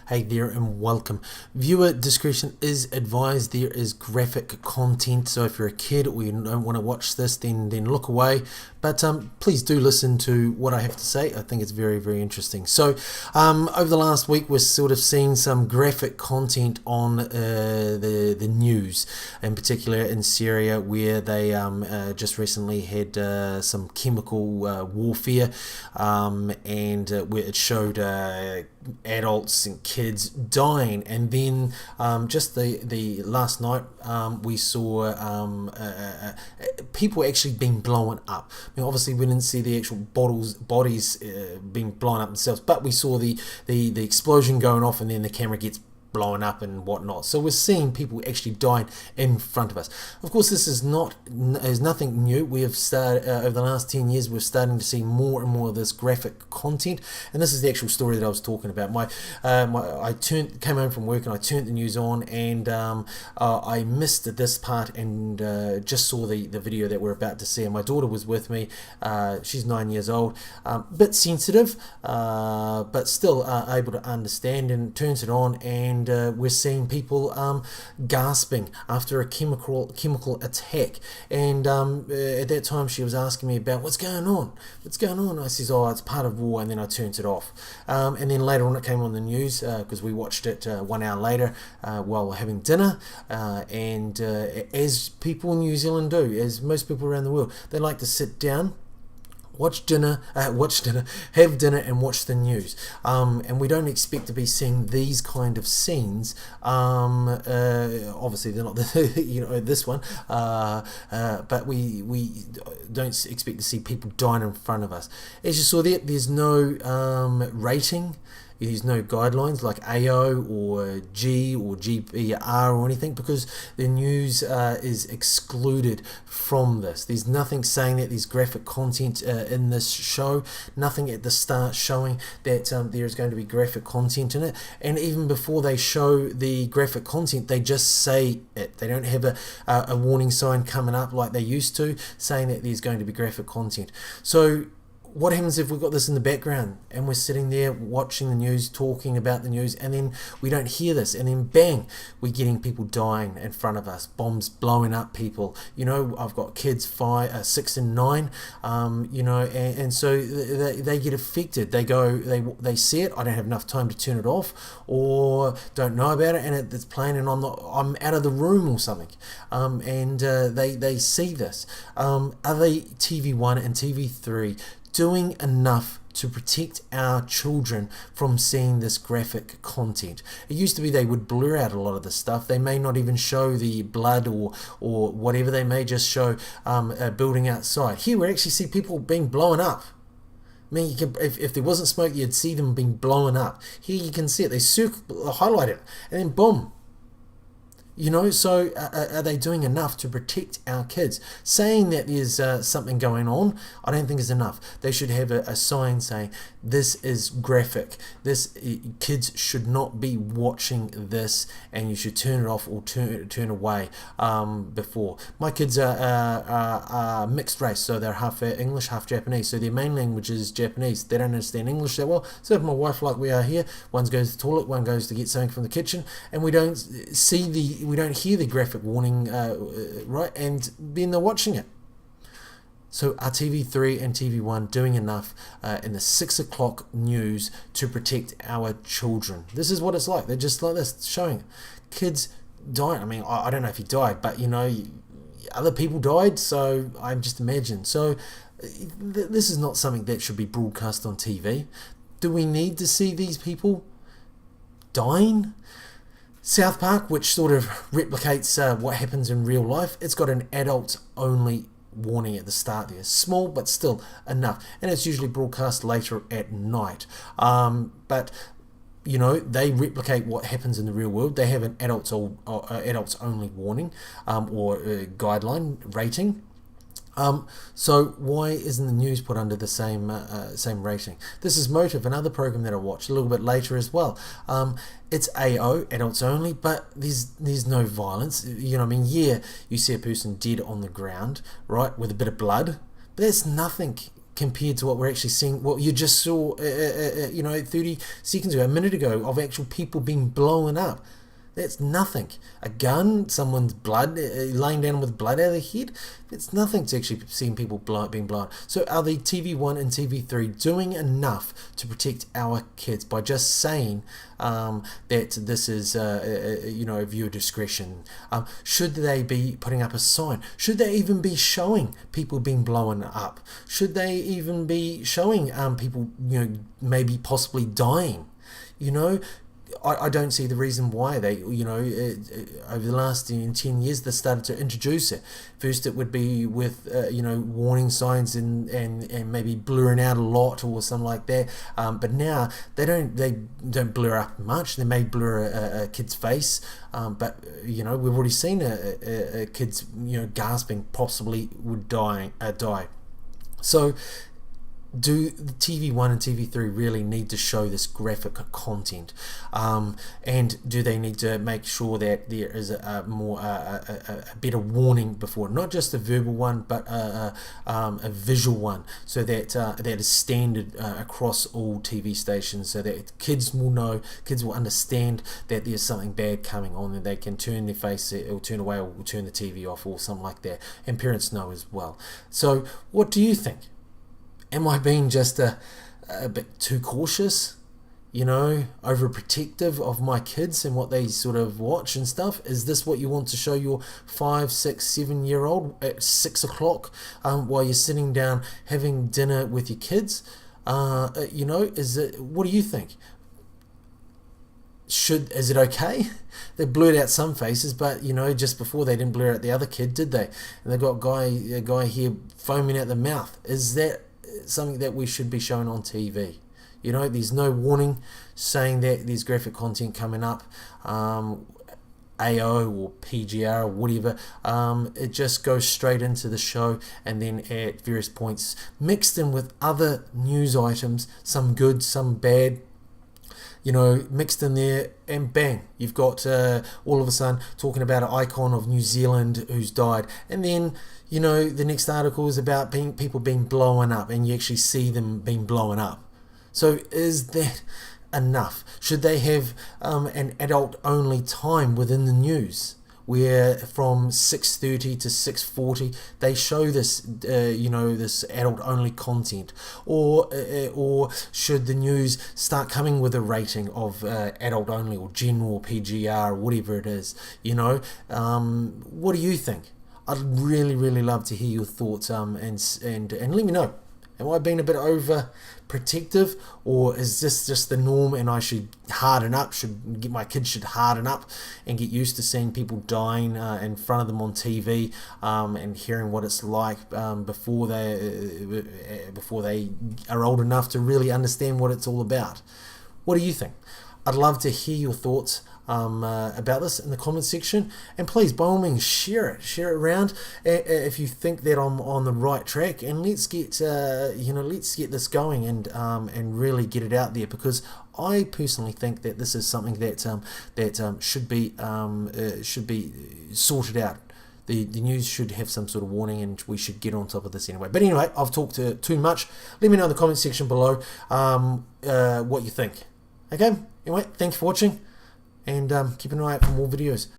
Hey there and welcome. Viewer discretion is advised. There is graphic content, so if you're a kid or you don't want to watch this, then look away. But please do listen to what I have to say. I think it's very, very interesting. So over the last week, we're sort of seeing some graphic content on the news, in particular in Syria, where they just recently had some chemical warfare, and where it showed adults and kids dying, and then just the last night we saw people actually being blown up. I mean, obviously we didn't see the actual bodies being blown up themselves, but we saw the explosion going off, and then the camera gets blowing up and whatnot. So we're seeing people actually dying in front of us. Of course, this is nothing new. We have started over the last 10 years. We're starting to see more and more of this graphic content, and this is the actual story that I was talking about. I came home from work and I turned the news on, and I missed this part and just saw the video that we're about to see. And my daughter was with me. She's 9 years old, bit sensitive, but still able to understand, and turns it on, and we're seeing people gasping after a chemical attack. And at that time she was asking me about what's going on. I says, oh, it's part of war, and then I turned it off. And then later on it came on the news, because we watched it 1 hour later while having dinner, and as people in New Zealand do, as most people around the world, they like to sit down, have dinner, and watch the news. And we don't expect to be seeing these kind of scenes. Obviously, they're not this one, but we don't expect to see people dying in front of us. As you saw there's no rating. There's no guidelines like AO or G or GPR or anything, because the news is excluded from this. There's nothing saying that there's graphic content in this show. Nothing at the start showing that there is going to be graphic content in it. And even before they show the graphic content, they just say it. They don't have a warning sign coming up like they used to, saying that there's going to be graphic content. So what happens if we've got this in the background and we're sitting there watching the news, talking about the news, and then we don't hear this, and then bang, we're getting people dying in front of us, bombs blowing up people. I've got kids 6 and 9, and so they get affected. They see it. I don't have enough time to turn it off, or don't know about it, and it's playing, and I'm out of the room or something, and they see this. Are they TV1 and TV3 doing enough to protect our children from seeing this graphic content? It used to be they would blur out a lot of the stuff. They may not even show the blood or whatever. They may just show a building outside. Here we actually see people being blown up. I mean, if there wasn't smoke, you'd see them being blown up. Here you can see it. They highlight it, and then boom. So are they doing enough to protect our kids? Saying that there's something going on, I don't think is enough. They should have a sign saying this is graphic. Kids should not be watching this, and you should turn it off or turn away before. My kids are mixed race, so they're half English, half Japanese. So their main language is Japanese. They don't understand English that well. So if my wife, like we are here, one goes to the toilet, one goes to get something from the kitchen, and we don't hear the graphic warning, right? And then they're watching it. So are TV3 and TV1 doing enough in the 6 o'clock news to protect our children? This is what it's like. They're just like this, showing it. Kids dying. I mean, I don't know if he died, but other people died, so I just imagine. So this is not something that should be broadcast on TV. Do we need to see these people dying? South Park, which sort of replicates what happens in real life, it's got an adults-only warning at the start there. Small, but still enough. And it's usually broadcast later at night. But they replicate what happens in the real world. They have an adults-only warning or guideline rating. So why isn't the news put under the same rating? This is Motive, another program that I watched a little bit later as well. It's AO, adults only, but there's no violence. I mean, yeah, you see a person dead on the ground, right, with a bit of blood, but that's nothing compared to what we're actually seeing, what you just saw, 30 seconds ago, a minute ago, of actual people being blown up. That's nothing. A gun, someone's blood, laying down with blood out of their head, it's nothing to actually seeing people being blown. So are the TV1 and TV3 doing enough to protect our kids by just saying that this is, viewer discretion? Should they be putting up a sign? Should they even be showing people being blown up? Should they even be showing people, maybe possibly dying? I don't see the reason why they, over the last 10 years, they started to introduce it. First, it would be with, warning signs and maybe blurring out a lot or something like that. But now they don't blur up much. They may blur a kid's face, but we've already seen a kid's gasping, possibly would die. So, do the TV1 and TV3 really need to show this graphic content, and do they need to make sure that there is a better warning before, not just a verbal one but a visual one, so that that is standard across all TV stations, so that kids will understand that there's something bad coming on, and they can turn their face or turn away or turn the TV off or something like that, and parents know as well. So what do you think? Am I being just a bit too cautious, overprotective of my kids and what they sort of watch and stuff? Is this what you want to show your 5, 6, 7-year-old at 6 o'clock while you're sitting down having dinner with your kids? Is it? What do you think? Is it okay? They blurred out some faces, but just before they didn't blur out the other kid, did they? And they got a guy here foaming at the mouth. Is that something that we should be showing on TV? There's no warning saying that there's graphic content coming up, AO or PGR or whatever. It just goes straight into the show, and then at various points mixed in with other news items, some good, some bad, mixed in there, and bang, you've got all of a sudden talking about an icon of New Zealand who's died, and then the next article is about people being blown up, and you actually see them being blown up. So is that enough? Should they have an adult-only time within the news, where from 6:30 to 6:40 they show this, this adult-only content, or should the news start coming with a rating of adult-only or general PGR or whatever it is? What do you think? I'd really, really love to hear your thoughts, and let me know. Am I being a bit overprotective, or is this just the norm and I should harden up? My kids should harden up and get used to seeing people dying in front of them on TV, and hearing what it's like before they are old enough to really understand what it's all about. What do you think? I'd love to hear your thoughts about this in the comment section, and please, by all means, share it around if you think that I'm on the right track, and let's get this going and really get it out there, because I personally think that this is something that should be sorted out. The news should have some sort of warning, and we should get on top of this anyway. But anyway, I've talked too much. Let me know in the comment section below what you think. Okay, anyway, thanks for watching, and keep an eye out for more videos.